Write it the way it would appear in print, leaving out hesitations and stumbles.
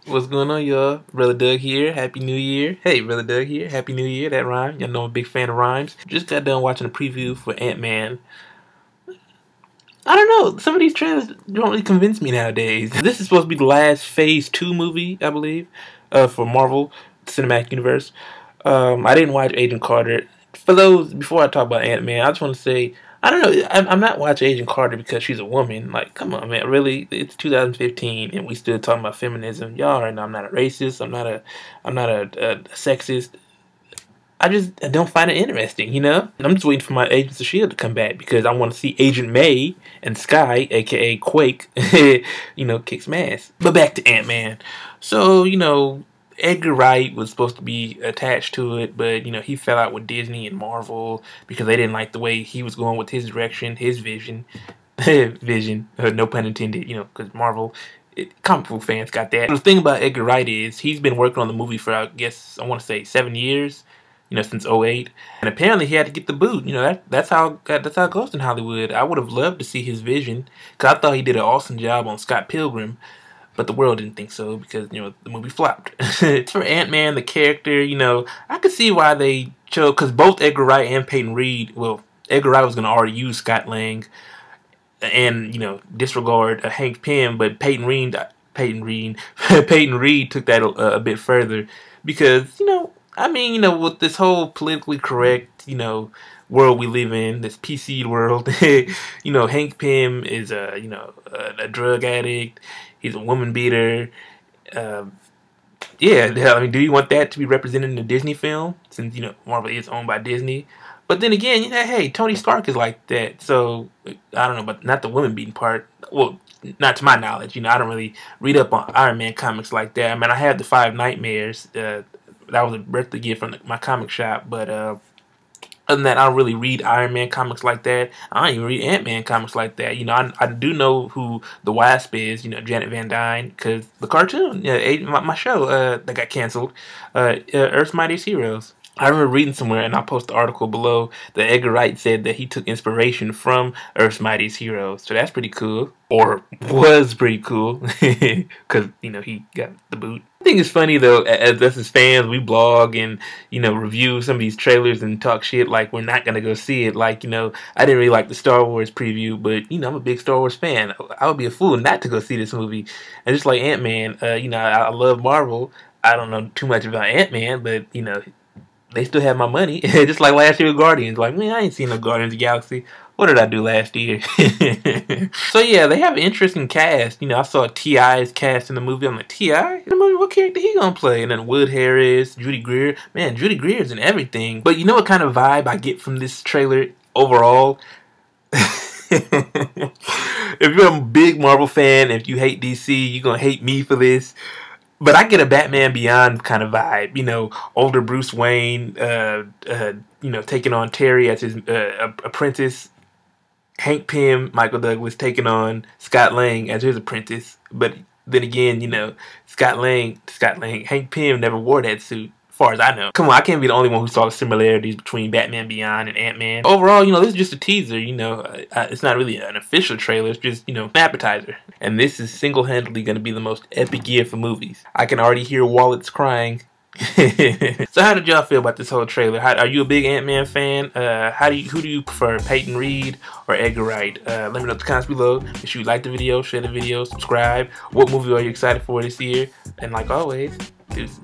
What's going on, y'all? Brother Doug here. Happy New Year. Hey, Brother Doug here. Happy New Year. That rhyme. Y'all know I'm a big fan of rhymes. Just got done watching a preview for Ant-Man. I don't know. Some of these trailers don't really convince me nowadays. This is supposed to be the last Phase 2 movie, I believe, for Marvel Cinematic Universe. I didn't watch Agent Carter. For those, before I talk about Ant-Man, I just want to say, I don't know, I'm not watching Agent Carter because she's a woman. Like, come on, man, really? It's 2015 and we still talking about feminism. Y'all already know I'm not a racist. I'm not a sexist. I don't find it interesting, you know? And I'm just waiting for my Agents of S.H.I.E.L.D. to come back because I want to see Agent May and Sky, aka Quake, kick some ass. But back to Ant-Man. So, Edgar Wright was supposed to be attached to it, but, he fell out with Disney and Marvel because they didn't like the way he was going with his direction, his vision. Vision, no pun intended, because Marvel, comic book fans got that. The thing about Edgar Wright is he's been working on the movie for, I guess, I want to say 7 years. Since '08, and apparently he had to get the boot. That's how it goes in Hollywood. I would have loved to see his vision, because I thought he did an awesome job on Scott Pilgrim, but the world didn't think so because the movie flopped. For Ant-Man, the character, I could see why they chose, because both Edgar Wright and Peyton Reed. Well, Edgar Wright was going to already use Scott Lang, and disregard Hank Pym, but Peyton Reed Peyton Reed took that a bit further because with this whole politically correct, world we live in, this PC world, Hank Pym is a drug addict. He's a woman beater. Yeah, I mean, do you want that to be represented in a Disney film? Since Marvel is owned by Disney. But then again, hey, Tony Stark is like that. So I don't know, but not the woman beating part. Well, not to my knowledge. I don't really read up on Iron Man comics like that. I mean, I have the Five Nightmares. That was a birthday gift from my comic shop. But other than that, I don't really read Iron Man comics like that. I don't even read Ant-Man comics like that. I do know who the Wasp is, Janet Van Dyne, because the cartoon, my show that got canceled, Earth's Mightiest Heroes. I remember reading somewhere, and I'll post the article below, that Edgar Wright said that he took inspiration from Earth's Mightiest Heroes. So that's pretty cool. Or was pretty cool. Because, he got the boot. I think it's funny, though, as us as fans, we blog and, review some of these trailers and talk shit like we're not going to go see it. Like, I didn't really like the Star Wars preview, but, I'm a big Star Wars fan. I would be a fool not to go see this movie. And just like Ant-Man, I love Marvel. I don't know too much about Ant-Man, but, they still have my money. Just like last year with Guardians. Like, man, I ain't seen no Guardians of the Galaxy. What did I do last year? So, yeah, they have an interesting cast. I saw T.I.'s cast in the movie. I'm like, T.I.? In the movie, what character he gonna play? And then Wood Harris, Judy Greer. Man, Judy Greer's in everything. But you know what kind of vibe I get from this trailer overall? If you're a big Marvel fan, if you hate DC, you're gonna hate me for this. But I get a Batman Beyond kind of vibe, older Bruce Wayne, taking on Terry as his apprentice. Hank Pym, Michael Douglas, taking on Scott Lang as his apprentice. But then again, Hank Pym never wore that suit, as far as I know. Come on, I can't be the only one who saw the similarities between Batman Beyond and Ant-Man. Overall, this is just a teaser, it's not really an official trailer, it's just, an appetizer. And this is single-handedly going to be the most epic year for movies. I can already hear wallets crying. So how did y'all feel about this whole trailer? Are you a big Ant-Man fan? Who do you prefer, Peyton Reed or Edgar Wright? Let me know in the comments below. Make sure you like the video, share the video, subscribe. What movie are you excited for this year? And like always, deuces.